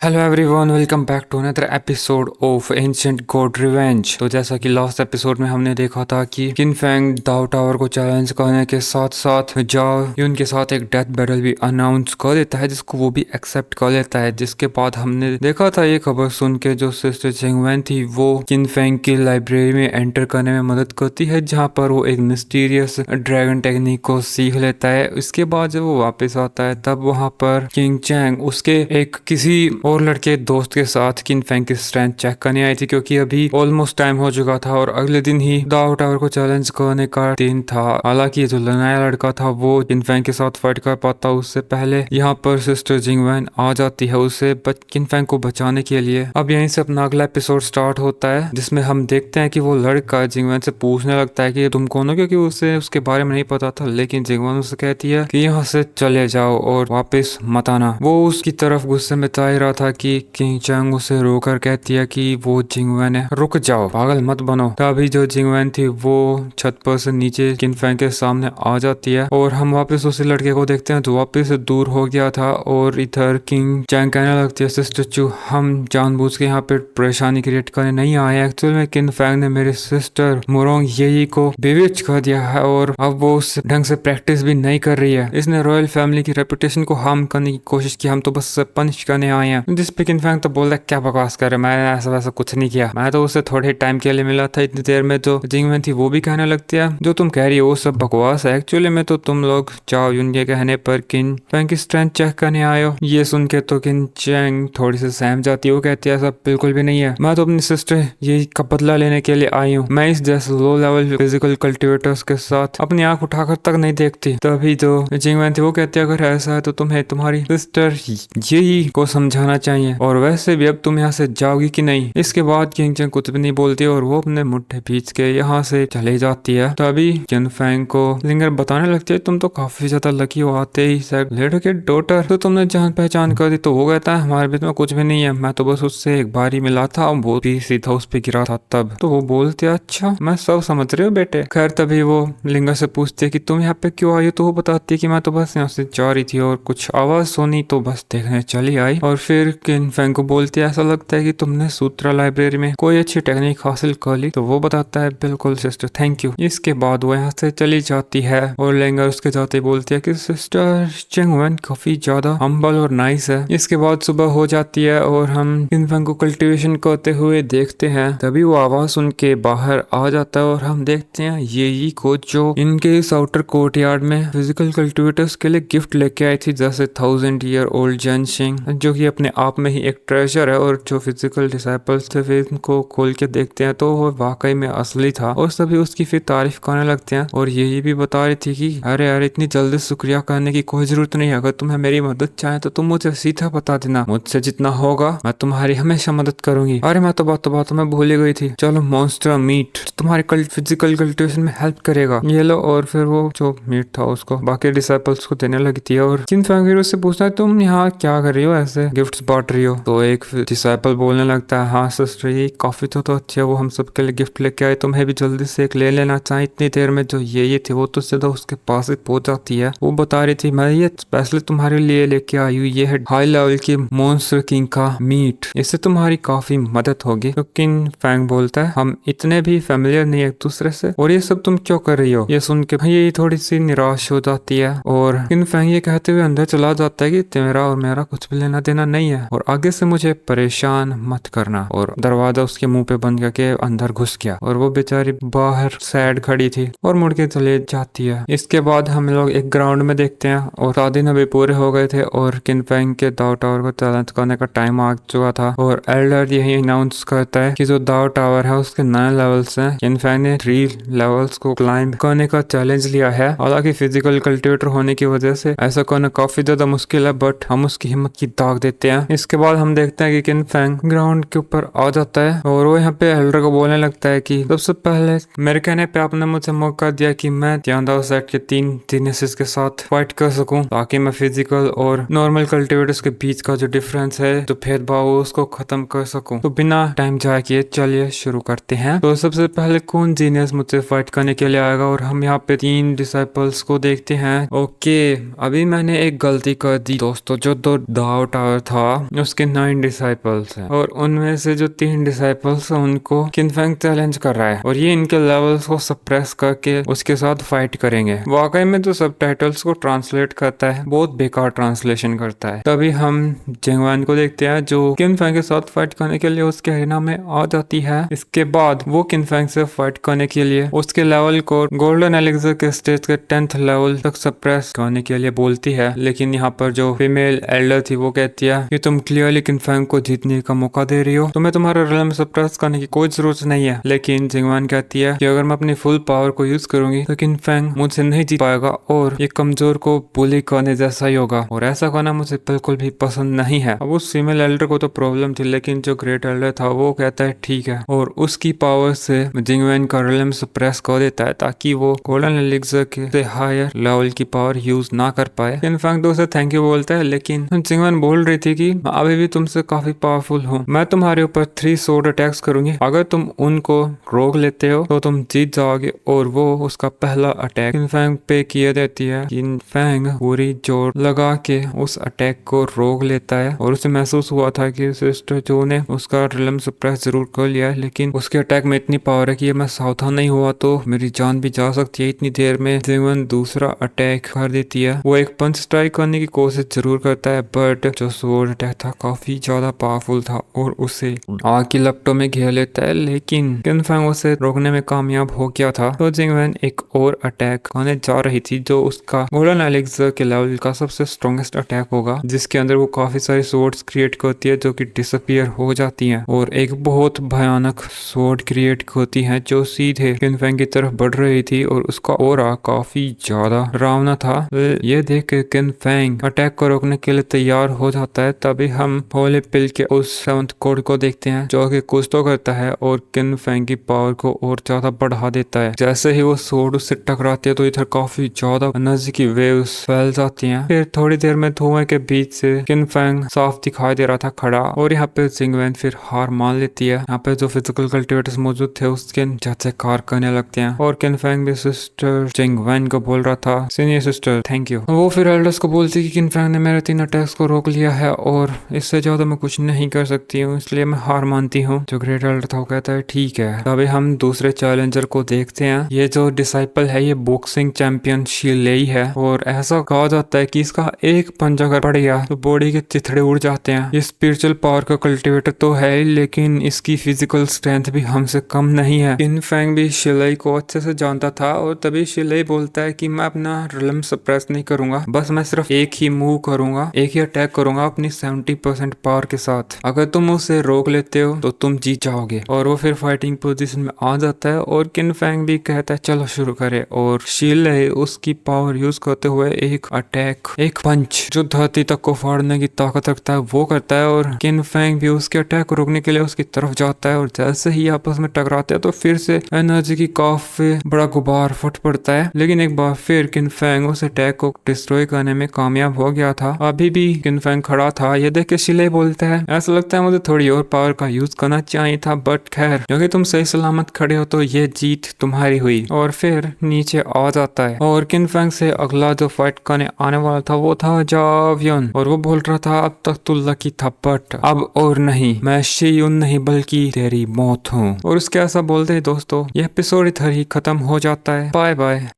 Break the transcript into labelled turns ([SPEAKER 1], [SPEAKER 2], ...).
[SPEAKER 1] Hello everyone, welcome back to another episode of ancient god revenge. तो जैसा कि last episode में हमने देखा था कि किन फैंग दाव टावर को चैलेंज करने के साथ साथ जाओ यून के साथ एक डेथ बैटल भी अनाउंस कर देता है, जिसको वो भी एक्सेप्ट कर लेता है। जिसके बाद हमने देखा था ये खबर सुन के जो सिस्टर चिंगवेन थी वो किन फैंग की लाइब्रेरी में एंटर करने में मदद करती है, जहाँ पर वो एक मिस्टीरियस ड्रैगन टेक्निक को सीख लेता है। इसके बाद जब वो वापस आता है तब वहाँ पर किंग चैंग उसके एक किसी और लड़के दोस्त के साथ किन फैंग की स्ट्रेंथ चेक करने आई थी, क्योंकि अभी ऑलमोस्ट टाइम हो चुका था और अगले दिन ही दाव टावर को चैलेंज करने का दिन था। हालांकि जो नया लड़का था वो किन फैंग के साथ फाइट कर पाता उससे पहले यहाँ पर सिस्टर जिंगवैन आ जाती है उसे किन फैंग को बचाने के लिए। अब यहीं से अपना अगला एपिसोड स्टार्ट होता है, जिसमें हम देखते हैं कि वो लड़का जिंगवैन से पूछने लगता है कि तुम कौन हो, क्योंकि उसे उसके बारे में नहीं पता था। लेकिन जिंगवैन उसे कहती है कि यहाँ से चले जाओ और वापस मत आना। वो उसकी तरफ गुस्से में जा ही रहा था कि किंग चैंग उसे रोकर कहती है कि वो जिंगवैन है, रुक जाओ, पागल मत बनो। तभी जो जिंगवैन थी वो छत पर से नीचे किन फैंग के सामने आ जाती है और हम वापस उसी लड़के को देखते हैं जो वापस से दूर हो गया था। और इधर किंग चैंग कहने लगती है, सिस्टर चू, हम जानबूझ के यहाँ पे परेशानी क्रिएट करने नहीं आए। एक्चुअल में किन फैंग ने मेरे सिस्टर मोरोंग येई को बेविच कर दिया है और अब वो उस ढंग से प्रैक्टिस भी नहीं कर रही है। इसने रॉयल फैमिली की रेपुटेशन को हार्म करने की कोशिश की, हम तो बस पनिश करने आए हैं। जिस पे किन फैंग तो बोल रहा है, क्या बकवास कर रहे, मैंने ऐसा वैसा कुछ नहीं किया, मैं तो उसे थोड़े टाइम के लिए मिला था। इतनी देर में जो जिंगवैन थी वो भी कहने लगती है, जो तुम कह रही हो वो सब बकवास है। एक्चुअली में तो तुम लोग चाओ यून के कहने पर किन फैंग की स्ट्रेंथ चेक करने आए हो। ये सुन के तो किन चैंग थोड़ी सी सहम जाती है। वो कहती है ऐसा बिल्कुल भी नहीं है, मैं तो अपनी सिस्टर ये का बदला लेने के लिए आई हूँ। मैं इस जैसे लो लेवल फिजिकल कल्टिवेटर्स के साथ अपनी आंख उठाकर तक नहीं देखती। तभी जो जिंगवैन थी वो कहती है, अगर ऐसा है तो तुम्हें तुम्हारी सिस्टर यही को समझाना चाहिए, और वैसे भी अब तुम यहाँ से जाओगी कि नहीं। इसके बाद किंग चैंग कुछ भी नहीं बोलती और वो अपने मुट्ठे भींच के यहाँ से चले जाती है। तभी किन फैंग को लिंगर बताने लगती है, तुम तो काफी ज्यादा लकी हो, आते ही लेडो के डॉटर तो तुमने जान पहचान कर दी। तो वो कहता है हमारे बीच में कुछ भी नहीं है, मैं तो बस उससे एक बार ही मिला था, वो भी सीधा उस पे गिरा था तब। तो वो बोलती है अच्छा, मैं सब समझ रही हूँ बेटे। खैर तभी वो लिंगर से पूछती है कि तुम यहाँ पे क्यों आई हो। तो वो बताती है कि मैं तो बस यहाँ से जा रही थी और कुछ आवाज सुनी तो बस देखने चली आई। और फिर किन फैंग को बोलती है, ऐसा लगता है कि तुमने सूत्रा लाइब्रेरी में कोई अच्छी टेक्निक हासिल कर ली। तो वो बताता है बिल्कुल सिस्टर, थैंक यू। इसके बाद वो यहाँ से चली जाती है और लेंगर उसके जाते ही बोलती है कि सिस्टर चिंगवेन काफी ज्यादा हम्बल और नाइस है। इसके बाद सुबह हो जाती है और हम किन फैंग को कल्टीवेशन करते हुए देखते हैं। तभी वो आवाज सुन के बाहर आ जाता है और हम देखते हैं ये को, जो इनके इस आउटर कोर्टयार्ड में फिजिकल कल्टिवेटर्स के लिए गिफ्ट लेके आई थी, जैसे 1000 ईयर ओल्ड जेनशिंग, जो कि अपने आप में ही एक ट्रेजर है। और जो फिजिकल डिसाइपल्स थे फिर इनको खोल के देखते हैं तो वो वाकई में असली था और सभी उसकी फिर तारीफ करने लगते हैं। और यही भी बता रही थी कि अरे अरे, इतनी जल्दी शुक्रिया करने की कोई जरूरत नहीं है, अगर तुम्हें मेरी मदद चाहे तो तुम मुझे सीधा बता देना, मुझसे जितना होगा मैं तुम्हारी हमेशा मदद करूंगी। अरे मैं तो बातों में भूल ही गई थी, चलो मॉन्स्टर मीट तुम्हारे फिजिकल कल्टिवेशन में हेल्प करेगा, ये लो। और फिर वो जो मीट था उसको बाकी डिसाइपल्स को देने लगी थी। और किन फैंग फिर उससे पूछता है, तुम यहाँ क्या कर रही हो, ऐसे गिफ्ट्स बांट रही हो। तो एक डिसाइपल बोलने लगता है, हाँ सिस्टर ये काफी तो अच्छी है, वो हम सबके लिए गिफ्ट लेके आए, तुम्हें भी जल्दी से एक ले लेना चाहिए। इतनी देर में जो ये थी वो तो सीधा उसके पास ही पहुंच जाती है। वो बता रही थी, मैं ये स्पेशली तुम्हारे लिए लेके आई हूँ, ये है हाई लेवल की मॉन्स्टर किंग का मीट, इससे तुम्हारी काफी मदद होगी। तो किन फैंग बोलता है, हम इतने भी फेमिलियर नहीं एक दूसरे से, और ये सब तुम क्यों कर रही हो। ये सुन के ये थोड़ी सी निराश हो जाती है और किन फैंग ये कहते हुए अंदर चला जाता है कि तेरा और मेरा कुछ भी लेना देना नहीं है और आगे से मुझे परेशान मत करना। और दरवाजा उसके मुंह पे बंद करके अंदर घुस गया और वो बेचारी बाहर सैड खड़ी थी और मुड़ के चले जाती है। इसके बाद हम लोग एक ग्राउंड में देखते हैं और 7 दिन अभी पूरे हो गए थे और किन फैंग के दाव टावर को चैलेंज करने का टाइम आ चुका था। और एल्डर यही अनाउंस करता है कि जो दाव टावर है उसके 9 लेवल्स हैं। किन फैंग ने 3 लेवल्स को क्लाइंब करने का चैलेंज लिया है। हालांकि फिजिकल कल्टिवेटर होने की वजह से ऐसा करना काफी ज्यादा मुश्किल है, बट हम उसकी हिम्मत की दाग देते हैं। इसके बाद हम देखते हैं कि किन फैंग ग्राउंड के ऊपर आ जाता है और वो यहाँ पे एल्डर को बोलने लगता है कि सबसे पहले मेरे कहने पे आपने मुझे मौका दिया कि मैं त्यानदाव सेट के 3 जीनियसेस के साथ फाइट कर सकूं, ताकि मैं फिजिकल और नॉर्मल कल्टिवेटर्स के बीच का जो डिफरेंस है, जो भेदभाव है, उसको खत्म कर सकूं। तो बिना टाइम जाए किए चलिए शुरू करते हैं। तो सबसे पहले कौन जीनियस मुझसे फाइट करने के लिए आएगा। और हम यहाँ पे 3 डिसाइपल्स को देखते हैं। ओके, अभी मैंने एक गलती कर दी दोस्तों। जो दो दाव टावर था उसके 9 डिसाइपल्स हैं और उनमें से जो 3 डिसाइपल्स हैं उनको किनफेंग चैलेंज कर रहा है और ये इनके लेवल्स को सप्रेस करके उसके साथ फाइट करेंगे। वाकई में तो सबटाइटल्स को ट्रांसलेट करता है बहुत बेकार ट्रांसलेशन करता है। तभी हम जिंगवान को देखते हैं जो किनफेंग के साथ फाइट करने के लिए उसके अरेना में आ जाती है। इसके बाद वो किनफेंग से फाइट करने के लिए उसके लेवल को गोल्डन एलिक्सर के स्टेज के 10th लेवल तक सप्रेस करने के लिए बोलती है, लेकिन यहाँ पर जो फीमेल एल्डर थी वो कहती है कि तुम क्लियरली किनफेंग को जीतने का मौका दे रही हो, तुम्हें तुम्हारा रियल्म सप्रेस करने की कोई जरूरत नहीं है। लेकिन जिंगवान कहती है कि अगर मैं अपनी फुल पावर को यूज करूंगी तो किनफेंग मुझसे नहीं जीत पाएगा और ये कमजोर को बुली करने जैसा ही होगा और ऐसा करना मुझे बिल्कुल भी पसंद नहीं है। अब उस फीमेल एल्डर को तो प्रॉब्लम थी, लेकिन जो ग्रेट एल्डर था वो कहता है ठीक है और उसकी पावर से जिंगवान का रियल्म सप्रेस कर देता है ताकि वो गोल्डन एलिक्सर के हायर लेवल की पावर यूज ना कर पाए। किनफेंग तो उसे थैंक यू बोलता है, लेकिन जिंगवान बोल रही थी कि मैं अभी भी तुमसे काफी पावरफुल हूँ, मैं तुम्हारे ऊपर 3 स्वॉर्ड अटैक्स करूंगी, अगर तुम उनको रोक लेते हो तो तुम जीत जाओगे। और वो उसका पहला अटैक किनफेंग पे किया देती है। किनफेंग पूरी जोर लगा के उस अटैक को रोक लेता है और उसे महसूस हुआ था कि सिस्टर जो ने उसका रियल्म सप्रेस जरूर कर लिया है, लेकिन उसके अटैक में इतनी पावर है कि मैं सावधान नहीं हुआ तो मेरी जान भी जा सकती है। इतनी देर में जिंगवान दूसरा अटैक कर देती है। वो एक पंच स्ट्राइक करने की कोशिश जरूर करता है, बट जो स्वॉर्ड अटैक था काफी ज्यादा पावरफुल था और उसे आग की लपटों में घेर लेता है, लेकिन किनफेंग उसे रोकने में कामयाब हो गया था। तो जिंगवान एक और अटैक करने जा रही थी जो उसका गोल्डन एलिक्सर के लेवल का सबसे स्ट्रॉन्गेस्ट अटैक होगा, जिसके अंदर वो काफी सारी स्वॉर्ड्स क्रिएट करती है जो कि डिसअपियर हो जाती हैं और एक बहुत भयानक स्वॉर्ड क्रिएट करती है जो सीधे किनफेंग की तरफ बढ़ रही थी और उसका ऑरा काफी ज्यादा डरावना था। ये देख के किनफेंग अटैक को रोकने के लिए तैयार हो जाता है। तभी हम होली पिल के उस 7th कोड को देखते हैं जो कि कुछ तो करता है और किनफेंग की पावर को और ज्यादा बढ़ा देता है। जैसे ही वो स्वॉर्ड उससे टकराती है तो इधर काफी ज्यादा एनर्जी की वेव्स फैल जाती हैं। फिर थोड़ी देर में धुएं के बीच से किनफेंग साफ दिखाई दे रहा था खड़ा और यहाँ पे जिंगवान फिर हार मान लेती है। यहाँ पे जो फिजिकल कल्टिवेटर्स मौजूद थे उसके जैसे कार करने लगते हैं और किनफेंग भी सिस्टर जिंगवान को बोल रहा था सीनियर सिस्टर थैंक यू। वो फिर एल्डर्स को बोलती कि किनफेंग ने मेरे 3 अटैक्स को रोक लिया है और इससे ज्यादा मैं कुछ नहीं कर सकती हूँ, इसलिए मैं हार मानती हूँ। जो ग्रेट एल्डर था वो कहता है ठीक है। तभी हम दूसरे चैलेंजर को देखते हैं। ये जो डिसाइपल है ये बॉक्सिंग चैंपियन शिलेई है और ऐसा कहा जाता है कि इसका एक पंजा अगर पड़ गया तो बॉडी के चिथड़े उड़ जाते हैं। ये स्पिरिचुअल पावर का कल्टिवेटर तो है, लेकिन इसकी फिजिकल स्ट्रेंथ भी हमसे कम नहीं है। किनफेंग भी शिलेई को अच्छे से जानता था और तभी शिलेई बोलता है कि मैं अपना रियल्म सप्रेस नहीं करूंगा, बस मैं सिर्फ एक ही मूव करूंगा, एक ही अटैक करूंगा अपनी 70% पावर के साथ। अगर तुम उसे रोक लेते हो तो तुम जीत जाओगे। और वो फिर फाइटिंग पोजीशन में आ जाता है और किनफेंग भी कहता है चलो शुरू करे और शिलेई उसकी पावर यूज करते हुए एक अटैक, एक पंच जो धरती तक को फाड़ने की ताकत रखता है वो करता है और किनफेंग भी उसके अटैक को रोकने के लिए उसकी तरफ जाता है और जैसे ही आपस में टकराते हैं तो फिर से एनर्जी की काफी बड़ा गुबार फट पड़ता है। लेकिन एक बार फिर किनफेंग उस अटैक को डिस्ट्रॉय करने में कामयाब हो गया था। अभी भी किनफेंग खड़ा था। ये देख के शिलेई बोलता है ऐसा लगता है मुझे थोड़ी और पावर का यूज करना चाहिए था, बट खैर क्योंकि तुम सही सलामत खड़े हो तो ये जीत तुम्हारी हुई। और फिर नीचे आ जाता है और किनफेंग से अगला जो फाइट करने आने वाला था वो था जावियन और वो बोल रहा था अब तक तू लकी था बट अब और नहीं, मैं शियुन नहीं बल्कि तेरी मौत हूँ। और उसके ऐसा बोलते ही दोस्तों ये एपिसोड इधर ही खत्म हो जाता है। Bye bye.